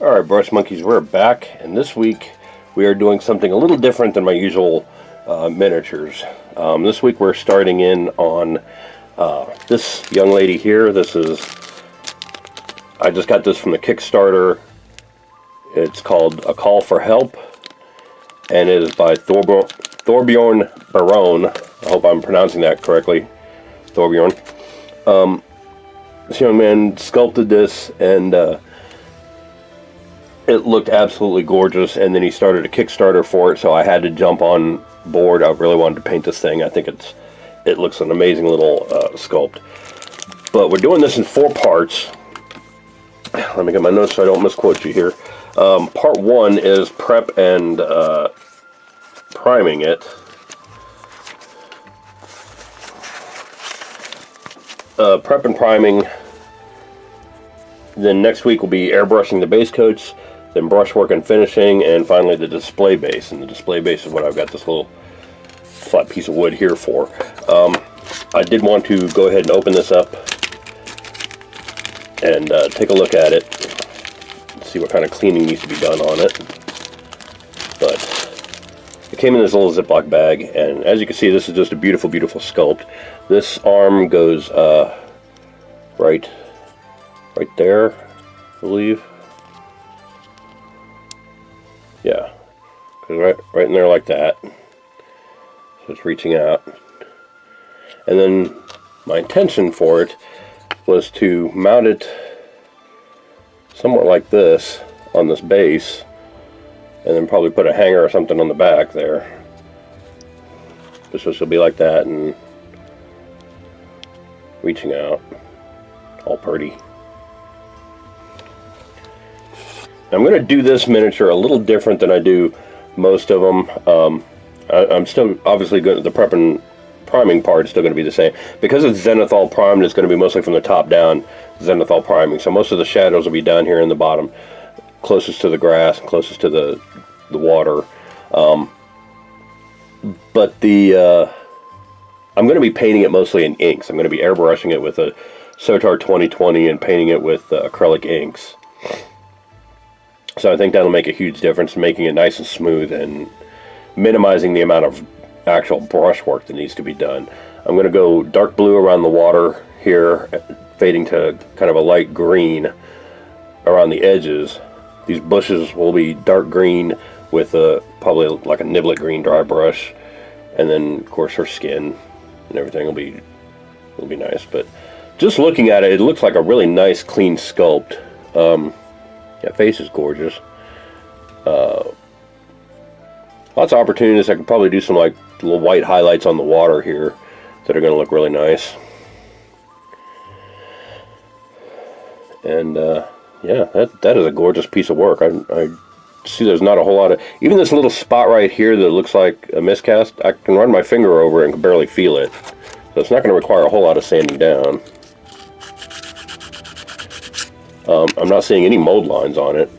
Alright, Brush Monkeys, we're back, and this week we are doing something a little different than my usual miniatures. This week we're starting in on this young lady here. I just got this from the Kickstarter. It's called A Call for Help, and it is by Thorbjorn Barone. I hope I'm pronouncing that correctly. Thorbjorn. This young man sculpted this, and it looked absolutely gorgeous, and then he started a Kickstarter for it, so I had to jump on board. I really wanted to paint this thing. I think it looks an amazing little sculpt. But we're doing this in 4 parts. Let me get my notes so I don't misquote you here. Part 1 is prep and priming it. Prep and priming. Then next week will be airbrushing the base coats, then brushwork and finishing, and finally the display base. And the display base is what I've got this little flat piece of wood here for. I did want to go ahead and open this up and take a look at it, see what kind of cleaning needs to be done on it. But it came in this little Ziploc bag, and as you can see, this is just a beautiful, beautiful sculpt. This arm goes right there, I believe. Yeah, goes right in there like that. So it's reaching out. And then my intention for it was to mount it somewhat like this on this base, and then probably put a hanger or something on the back there. Just so she'll be like that and reaching out, all pretty. I'm going to do this miniature a little different than I do most of them. I'm still obviously going to, the prep and priming part is still going to be the same. Because it's Xenothon Primed, it's going to be mostly from the top down Xenothon Priming. So most of the shadows will be down here in the bottom, closest to the grass, closest to the water. But I'm going to be painting it mostly in inks. I'm going to be airbrushing it with a Sotar 2020 and painting it with acrylic inks. So I think that'll make a huge difference, making it nice and smooth and minimizing the amount of actual brush work that needs to be done. I'm going to go dark blue around the water here, fading to kind of a light green around the edges. These bushes will be dark green with probably like a niblet green dry brush, and then of course her skin and everything will be nice. But just looking at it, it looks like a really nice clean sculpt. That face is gorgeous. Lots of opportunities. I could probably do some like little white highlights on the water here that are going to look really nice. And yeah, that is a gorgeous piece of work. I see there's not a whole lot of, even this little spot right here that looks like a miscast, I can run my finger over it and can barely feel it. So it's not going to require a whole lot of sanding down. I'm not seeing any mold lines on it.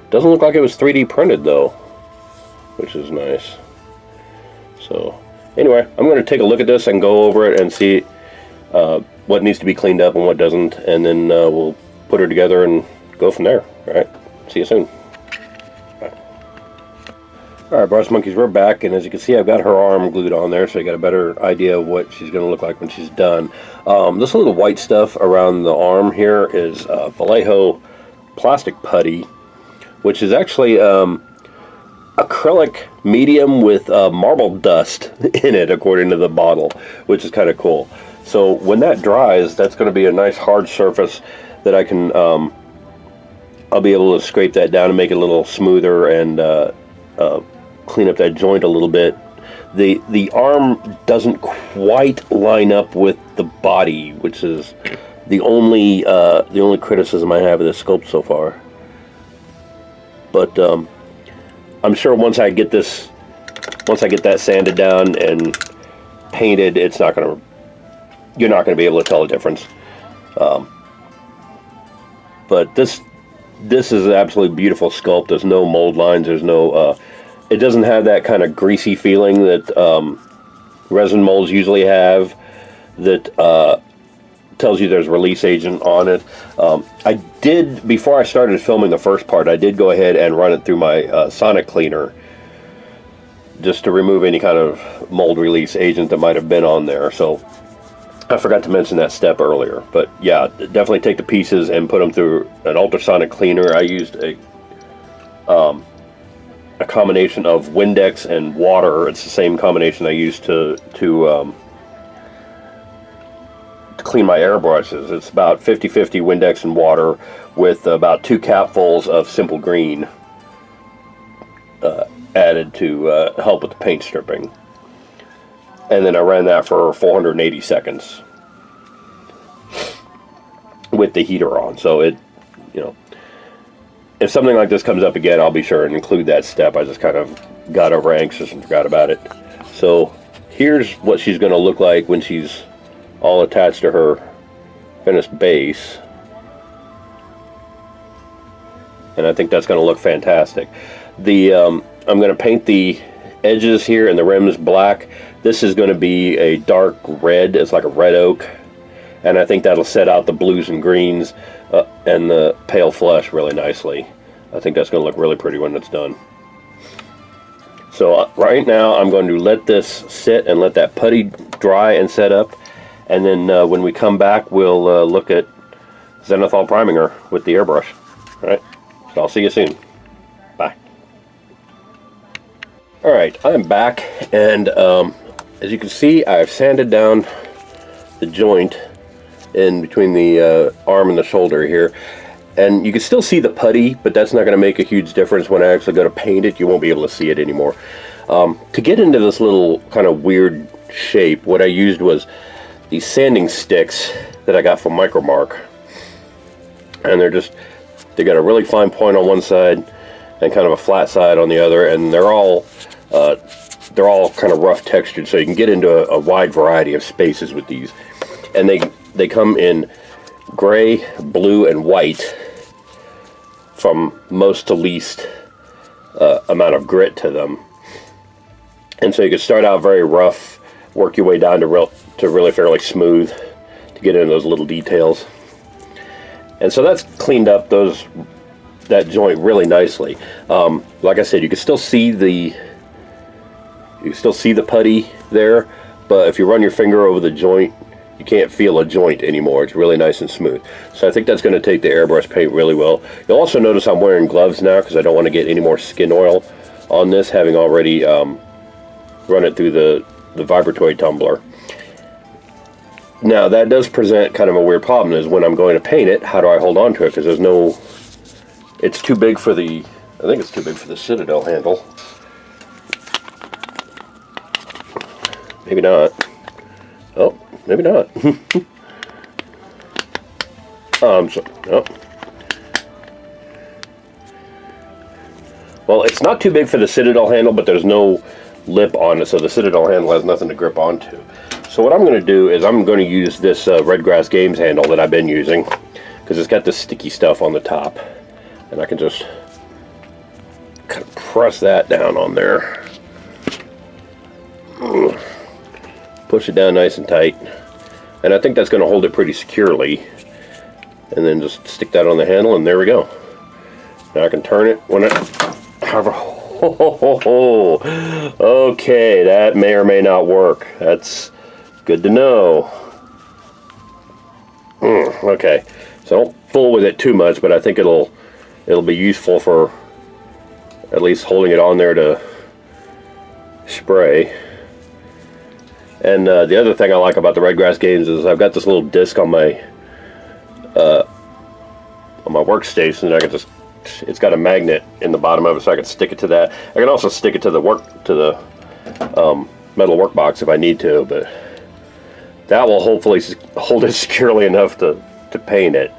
Doesn't look like it was 3D printed though, which is nice. So anyway, I'm going to take a look at this and go over it and see what needs to be cleaned up and what doesn't, and then we'll put her together and go from there. Alright, see you soon. Alright, Brush Monkeys, we're back, and as you can see, I've got her arm glued on there, so you got a better idea of what she's going to look like when she's done. This little white stuff around the arm here is Vallejo plastic putty, which is actually acrylic medium with marble dust in it, according to the bottle, which is kind of cool. So when that dries, that's going to be a nice hard surface that I can, I'll be able to scrape that down and make it a little smoother and clean up that joint a little bit. The arm doesn't quite line up with the body, which is the only criticism I have of this sculpt so far. But I'm sure once I get that sanded down and painted, you're not gonna be able to tell the difference. But this is an absolutely beautiful sculpt. There's no mold lines. There's no. It doesn't have that kind of greasy feeling that resin molds usually have. That tells you there's release agent on it. I did, before I started filming the first part, I did go ahead and run it through my sonic cleaner just to remove any kind of mold release agent that might have been on there. So I forgot to mention that step earlier. But yeah, definitely take the pieces and put them through an ultrasonic cleaner. I used a combination of Windex and water. It's the same combination I used to clean my airbrushes. It's about 50-50 Windex and water with about 2 capfuls of simple green added to help with the paint stripping. And then I ran that for 480 seconds with the heater on. So it, you know, if something like this comes up again, I'll be sure and include that step. I just kind of got over anxious and forgot about it. So here's what she's going to look like when she's all attached to her finished base. And I think that's going to look fantastic. I'm going to paint the edges here and the rims black. This is going to be a dark red. It's like a red oak. And I think that'll set out the blues and greens and the pale flesh really nicely. I think that's going to look really pretty when it's done. So right now I'm going to let this sit and let that putty dry and set up. And then when we come back, we'll look at Xenothon Priming her with the airbrush. All right, so I'll see you soon. Bye. All right, I'm back, and as you can see, I've sanded down the joint in between the arm and the shoulder here. And you can still see the putty, but that's not going to make a huge difference when I actually go to paint it. You won't be able to see it anymore. To get into this little kind of weird shape, what I used was these sanding sticks that I got from Micromark. And they got a really fine point on one side and kind of a flat side on the other, and they're all kind of rough textured, so you can get into a wide variety of spaces with these. And they come in gray, blue, and white from most to least amount of grit to them. And so you can start out very rough, work your way down to really fairly smooth to get into those little details. And so that's cleaned up that joint really nicely. Like I said, you can still see the putty there, but if you run your finger over the joint, you can't feel a joint anymore. It's really nice and smooth. So I think that's going to take the airbrush paint really well. You'll also notice I'm wearing gloves now because I don't want to get any more skin oil on this, having already run it through the vibratory tumbler. Now that does present kind of a weird problem, is when I'm going to paint it, how do I hold on to it? Because it's too big for I think it's too big for the Citadel handle. Maybe not. Oh, maybe not. No. Well, it's not too big for the Citadel handle, but there's no lip on it, so the Citadel handle has nothing to grip onto. So what I'm going to do is I'm going to use this Redgrass Games handle that I've been using, because it's got this sticky stuff on the top, and I can just kind of press that down on there. Push it down nice and tight, and I think that's going to hold it pretty securely. And then just stick that on the handle, and there we go. Now I can turn it when okay, that may or may not work. That's good to know. Okay, so don't fool with it too much, but I think it'll be useful for at least holding it on there to spray. And the other thing I like about the Redgrass Games is I've got this little disc on my workstation that I can it's got a magnet in the bottom of it, so I can stick it to that. I can also stick it to the metal workbox if I need to, but that will hopefully hold it securely enough to paint it.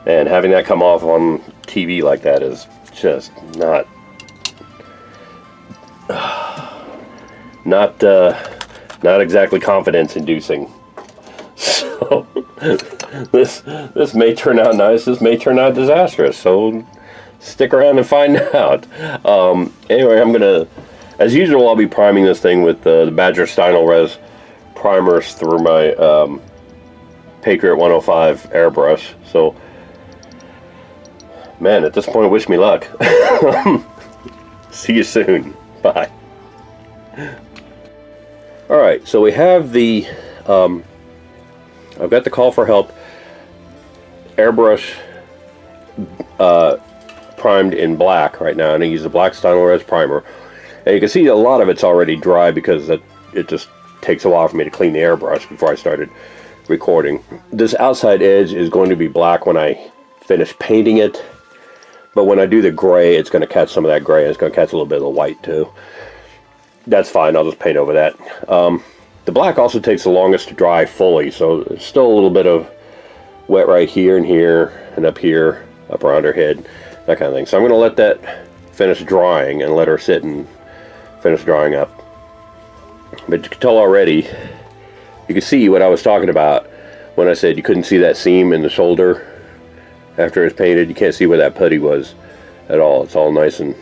And having that come off on TV like that is just not exactly confidence inducing. So this may turn out nice, this may turn out disastrous, so stick around and find out. Anyway, I'm gonna, as usual, I'll be priming this thing with the Badger Stynylrez primers through my Patriot 105 airbrush. So, man, at this point, wish me luck. See you soon. Bye. Alright, so we have the, I've got the call for help airbrush primed in black right now, and I use the black Stynylrez primer. And you can see a lot of it's already dry because it just takes a while for me to clean the airbrush before I started recording. This outside edge is going to be black when I finish painting it, but when I do the gray, it's going to catch some of that gray, and it's going to catch a little bit of the white too. That's fine, I'll just paint over that. The black also takes the longest to dry fully, so there's still a little bit of wet right here and up here, up around her head, that kind of thing. So I'm going to let that finish drying and let her sit and finish drying up. But you can tell already, you can see what I was talking about when I said you couldn't see that seam in the shoulder after it's painted. You can't see where that putty was at all. It's all nice and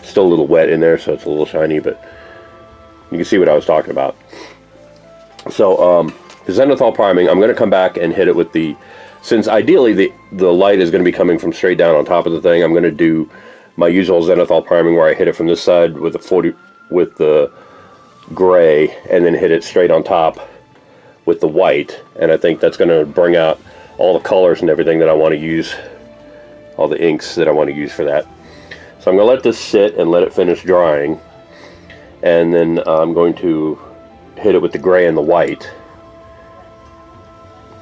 still a little wet in there, so it's a little shiny, but you can see what I was talking about. So the Xenothon Priming, I'm going to come back and hit it with the, since ideally the light is going to be coming from straight down on top of the thing, I'm going to do my usual Xenothon Priming where I hit it from this side with the gray, and then hit it straight on top with the white, and I think that's going to bring out all the colors and everything that I want to use, all the inks that I want to use for that. So I'm going to let this sit and let it finish drying, and then I'm going to hit it with the gray and the white.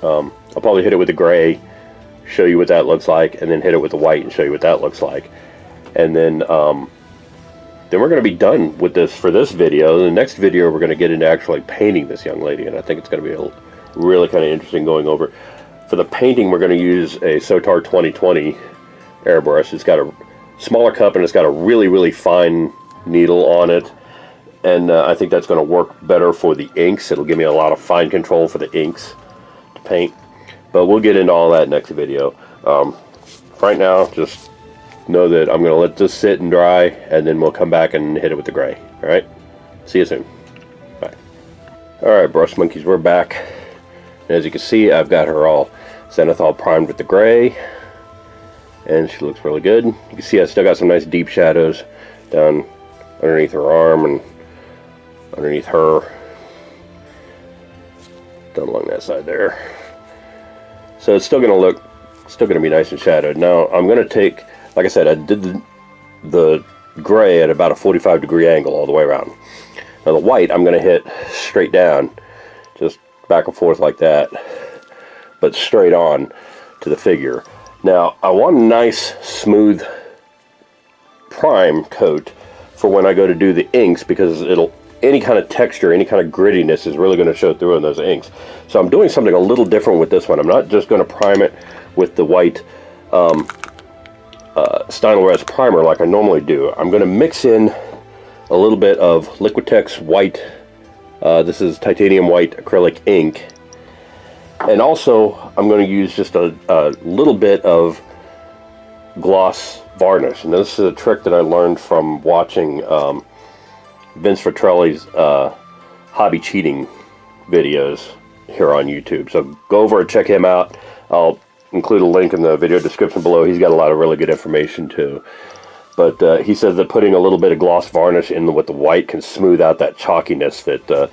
I'll probably hit it with the gray, show you what that looks like, and then hit it with the white and show you what that looks like. And then we're going to be done with this for this video. In the next video, we're going to get into actually painting this young lady, and I think it's going to be really kind of interesting going over. For the painting, we're going to use a Xenothon 2020 airbrush. It's got a smaller cup, and it's got a really, really fine needle on it. And I think that's going to work better for the inks. It'll give me a lot of fine control for the inks to paint. But we'll get into all that next video. Right now, just know that I'm going to let this sit and dry, and then we'll come back and hit it with the gray. Alright? See you soon. Bye. Alright, brush monkeys, we're back. And as you can see, I've got her all Xenothon primed with the gray. And she looks really good. You can see I still got some nice deep shadows down underneath her arm and underneath her, down along that side there. So it's still going to be nice and shadowed. Now I'm going to take, like I said, I did the gray at about a 45-degree angle all the way around. Now the white I'm going to hit straight down, just back and forth like that, but straight on to the figure. Now I want a nice smooth prime coat for when I go to do the inks, because any kind of texture, any kind of grittiness is really going to show through in those inks. So I'm doing something a little different with this one. I'm not just going to prime it with the white Stynylrez primer like I normally do. I'm going to mix in a little bit of Liquitex white, this is titanium white acrylic ink, and also I'm going to use just a little bit of gloss varnish. And this is a trick that I learned from watching Vince Vitrelli's hobby cheating videos here on YouTube. So go over and check him out. I'll include a link in the video description below. He's got a lot of really good information too. But he says that putting a little bit of gloss varnish in with the white can smooth out that chalkiness that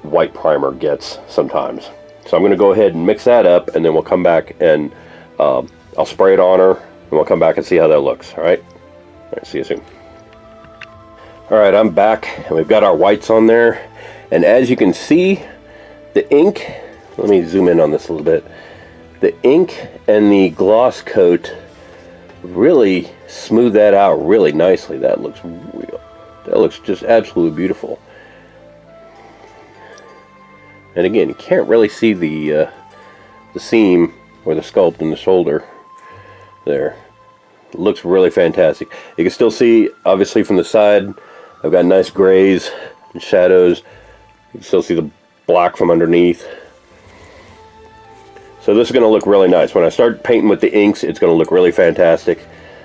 white primer gets sometimes. So I'm going to go ahead and mix that up, and then we'll come back and I'll spray it on her, and we'll come back and see how that looks. Alright? Alright, see you soon. Alright, I'm back, and we've got our whites on there. And as you can see, the ink, let me zoom in on this a little bit. The ink and the gloss coat really smooth that out really nicely. That looks real. That looks just absolutely beautiful. And again, you can't really see the seam or the sculpt in the shoulder there. It looks really fantastic. You can still see, obviously, from the side, I've got nice grays and shadows. You can still see the black from underneath. So this is going to look really nice. When I start painting with the inks, it's going to look really fantastic.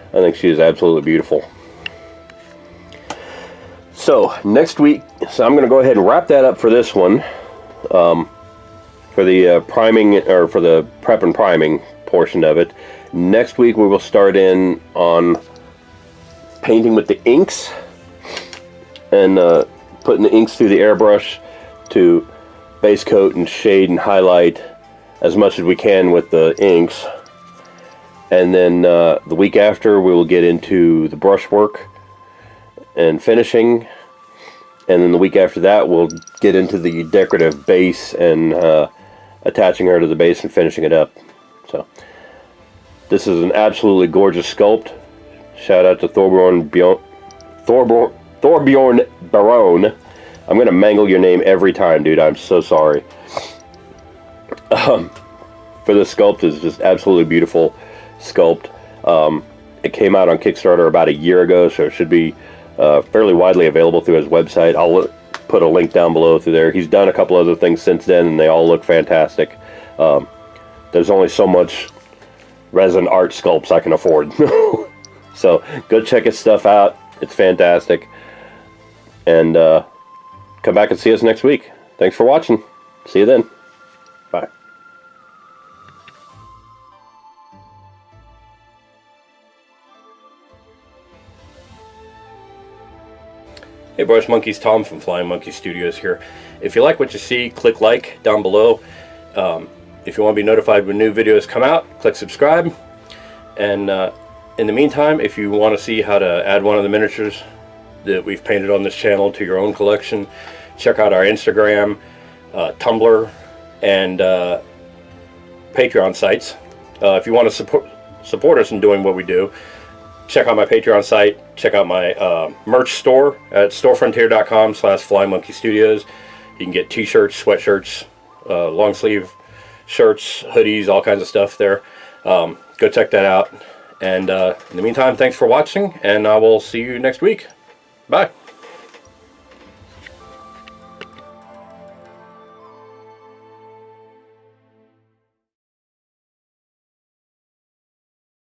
I think she is absolutely beautiful. So next week, so I'm going to go ahead and wrap that up for this one. for the priming, or for the prep and priming portion of it. Next week we will start in on painting with the inks and putting the inks through the airbrush to base coat and shade and highlight as much as we can with the inks. And then the week after we will get into the brushwork and finishing, and then the week after that we'll get into the decorative base and attaching her to the base and finishing it up. So this is an absolutely gorgeous sculpt. Shout out to Thorbjorn Barone. I'm gonna mangle your name every time, dude. I'm so sorry. For the sculpt is just absolutely beautiful sculpt. It came out on Kickstarter about a year ago, so it should be fairly widely available through his website. I'll put a link down below through there. He's done a couple other things since then, and they all look fantastic. There's only so much resin art sculpts I can afford. So go check his stuff out. It's fantastic. And come back and see us next week. Thanks for watching. See you then. Bye. Hey Brush Monkeys, Tom from Flying Monkey Studios here. If you like what you see, click like down below. If you want to be notified when new videos come out, click subscribe. And in the meantime, if you want to see how to add one of the miniatures that we've painted on this channel to your own collection, check out our Instagram, Tumblr, and Patreon sites. If you want to support us in doing what we do, check out my Patreon site. Check out my merch store at storefrontier.com/flymonkeystudios. You can get t-shirts, sweatshirts, long sleeve shirts, hoodies, all kinds of stuff there. Go check that out. And in the meantime, thanks for watching, and I will see you next week. Bye.